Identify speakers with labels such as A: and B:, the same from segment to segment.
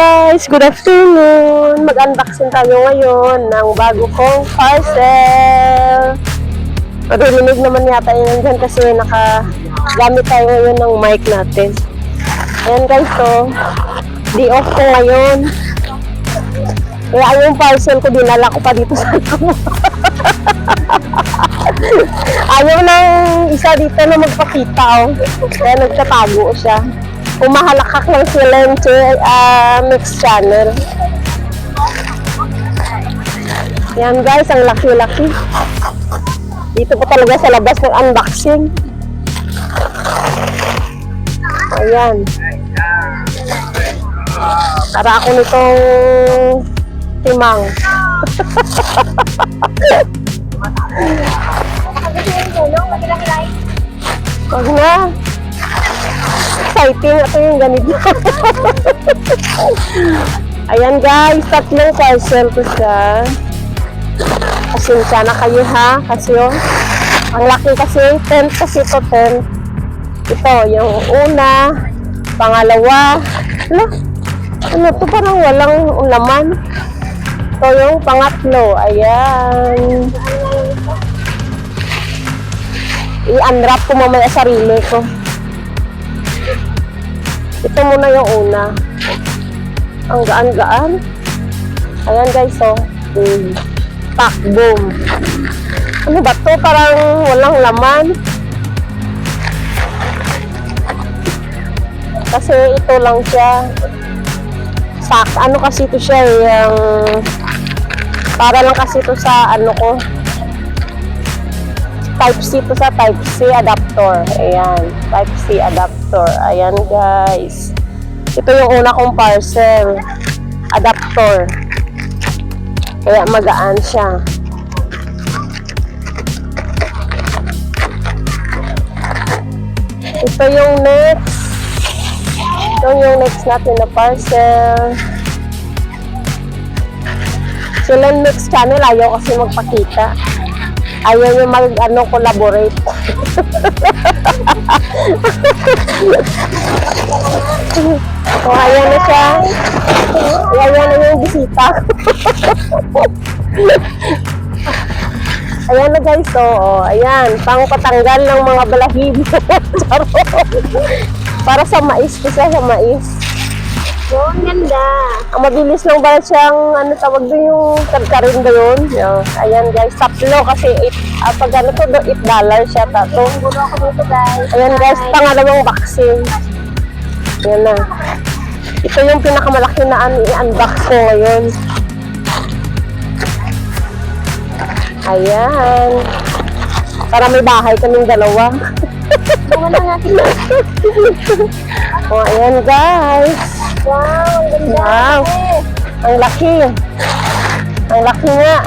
A: guys! Good afternoon! Mag-unboxing tayo ngayon ng bago kong parcel. Maririnig naman yata yun dyan kasi nakagamit tayo ngayon ng mic natin. Ayan guys, so day off ko ngayon. Kaya yung parcel ko, dinala ko pa dito sa loob. Ayaw ng isa dito na magpakita, oh. Kaya nagtatago siya. Umahalakak lang sila yung next channel. Yan guys, ang laki-laki. Dito po talaga sa labas ng unboxing. Ayan. Para ako nitong timang. Wag na. Exciting. Ito yung ganito. Ayan guys, tatlong parcel ko siya. Pasensya na kayo ha. Kasi yung ang laki kasi, 10 kasi ito, 10. Ito, yung una, pangalawa. Ano to, parang walang laman. Ito yung pangatlo. Ayan. I-unwrap ko mamaya sarili ko. Ito muna yung una. Ang gaan-gaan. Ayan guys, so. Pack, boom. Ano ba to? Parang walang laman. Kasi ito lang siya. Ano kasi ito siya, yung para lang kasi ito sa ano ko. Type-C to sa Type-C adapter. Ayan. Type-C adapter. Ayan, guys. Ito yung una kong parcel. Adapter. Kaya magaan siya. Ito yung next. Ito yung next natin na parcel. Sila next channel, ayaw kasi magpakita. Ayaw nyo collaborate. So, ayan na siya. Ayan na yung bisita. Ayan na guys. So, ayan. Pang-patanggal ng mga balahibo. Para sa mais. Kasi sa mais. So, ang ganda. Ang mabilis lang ba siyang, ano tawag doon yung karkarin ba yun? Yeah. Ayan guys, taplo kasi pag ano to, $8 siya tato. Buro ako dito guys. Ayan guys, pangalawang vaccine. Ayan na. Ito yung pinakamalaki na i-unbox ko ngayon. Ayan. Para may bahay kaming dalawa. Oh, ayan guys. Wow, ang ganda. Wow. Ang laki. Ang laki nga.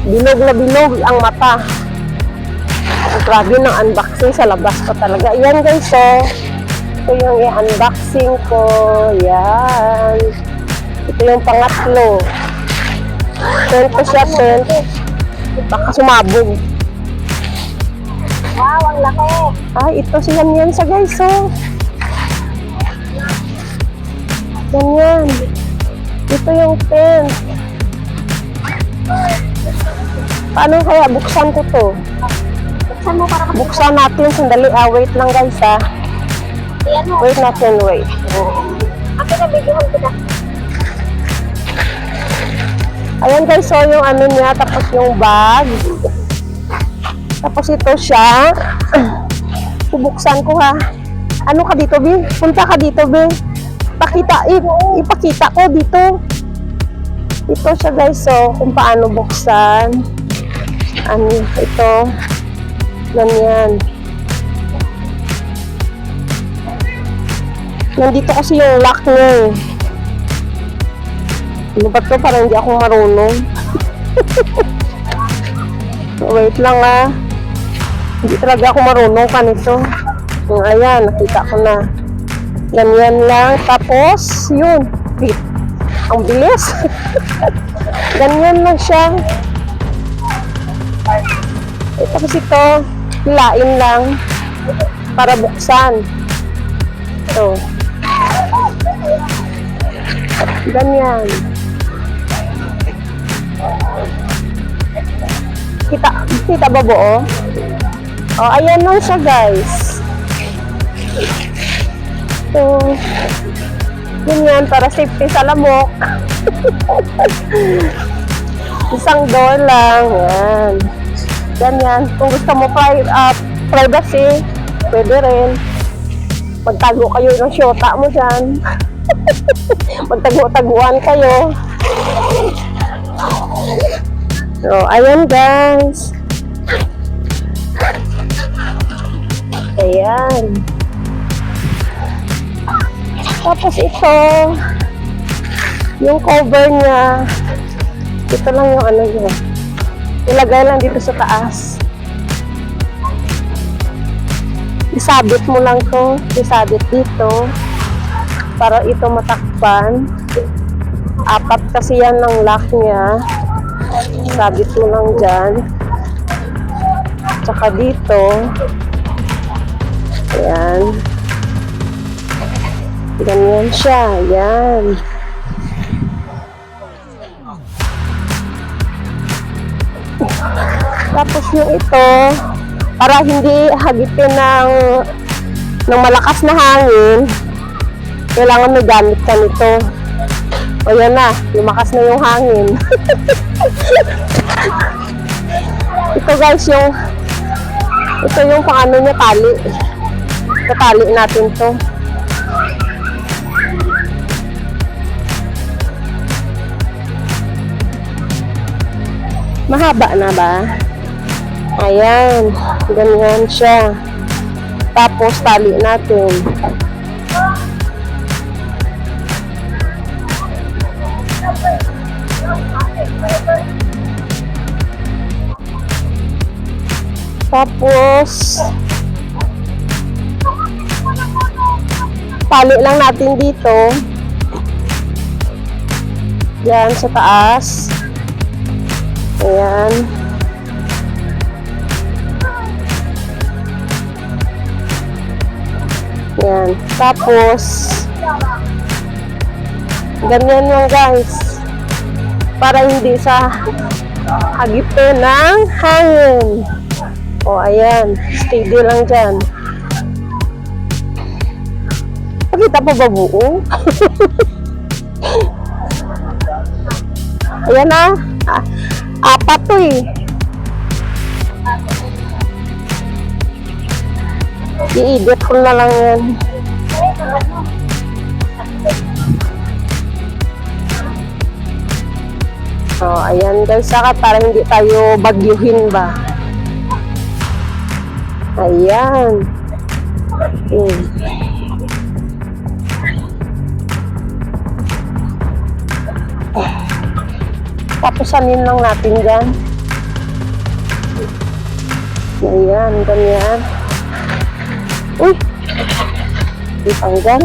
A: Bilog na bilog ang mata. Ang grabe ng unboxing sa labas pa talaga. Ayan guys, so. Ito yung i-unboxing ko. Ayan. Ito yung pangatlo. 10 pa siya, 10. Baka sumabog. Wow, ang laki. Ay, ito yan sa guys, so. Ganyan. Ito yung tent. Paano kaya buksan ko to? Buksan mo para buksan natin. Sandali. Wait lang guys ha. Wait natin, wait. Ako na videohan kita. Ayan guys, so yung ano niya. Tapos yung bag. Tapos ito siya. Bubuksan ko ha. Ano ka dito, Bi? Punta ka dito, Bi. Ipakita ko dito. Ito siya guys, so kung paano buksan. Ano ito? Ganyan. Nandito kasi yung lock niya. Ano ba ito? Parang hindi ako marunong. Wait lang ah. Hindi talaga ako marunong kanito. Ayan, nakita ko na. Ganyan lang. Tapos, yun. Ang bilis. Ganyan lang siya. Tapos ito, hilain lang para buksan. Ito. Ganyan. Kita ba buo? Oh, ayan lang siya, guys. So, ganyan, para safety sa lamok. Isang door lang. Yan. Ganyan. Kung gusto mo privacy, pwede rin. Magtago kayo ng syota mo dyan. Magtago-taguan kayo. So, ayan guys. Ayan. Tapos ito, yung cover niya, ito lang yung ano niya. Ilagay lang dito sa taas. Isabit mo lang to. Isabit dito. Para ito matakpan. 4 kasi yan ng lock niya. Isabit mo lang dyan. Tsaka dito. Ayan. Ganyan siya. Ayan. Tapos yung ito, para hindi hagitin ng malakas na hangin, kailangan may gamit ka nito. O yan na, lumakas na yung hangin. Ito guys, ito yung paano niya tali. Tatali natin to. Mahaba na ba? Ayan, ganyan siya. Tapos tali natin. Tapos tali lang natin dito. Diyan sa taas. Ayan. Ayan. Tapos, ganyan lang guys. Para hindi sa hagitin ng hangin. O, ayan. Steady lang dyan. Pakita pa ba buo? Ayan na. 4 to eh. I-edit ko na lang yan. So, ayan guys, saka para hindi tayo bagyuhin ba. Ayan. Tapos anin lang natin dyan. Ayan, ganyan. Uy! Itanggal.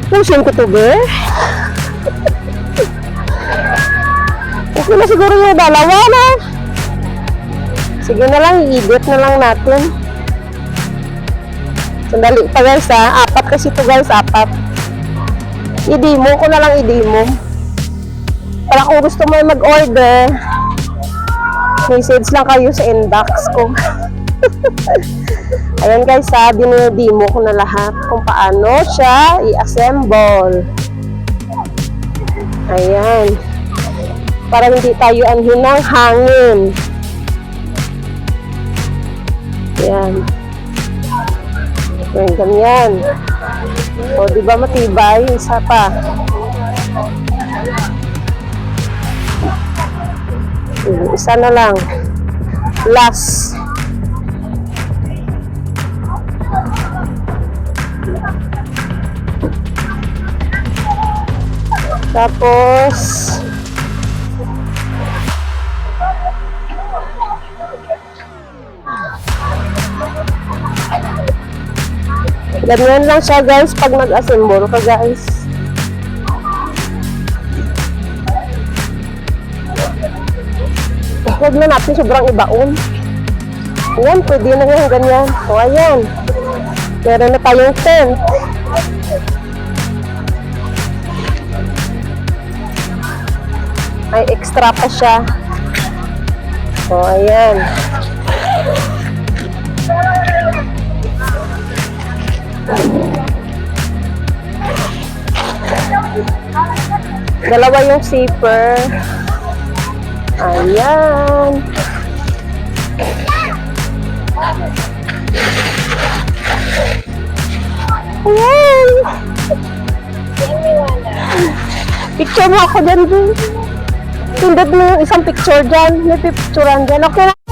A: Pusin ko to, be. Okay na siguro yung dalawa na. Sige na lang, i-edit na lang natin. Sandali pa guys ha. 4 kasi ito guys, 4. I-demo ko na lang, i-demo. Para kung gusto mo mag-order, message lang kayo sa inbox ko. Ayan guys ha, dinidemo ko na lahat kung paano siya i-assemble. Ayan. Para hindi tayo anhin ng hangin. Ayan. Ayan, ganyan. O, di ba matibay? Isa pa. Isa na lang. Last. Tapos ganyan lang siya guys pag nag-assemble ka guys. Huwag na natin sobrang ibaon. Ayan, pwede na yan, ganyan. O, ayan. Meron na tayong tent. Ay, extra pa siya. O, ayan. Dalawa yung zipper. Ayan. Ayan. Picture mo ako dyan, Jun. Tindad mo yung isang picture dyan. May picturean dyan. Okay na.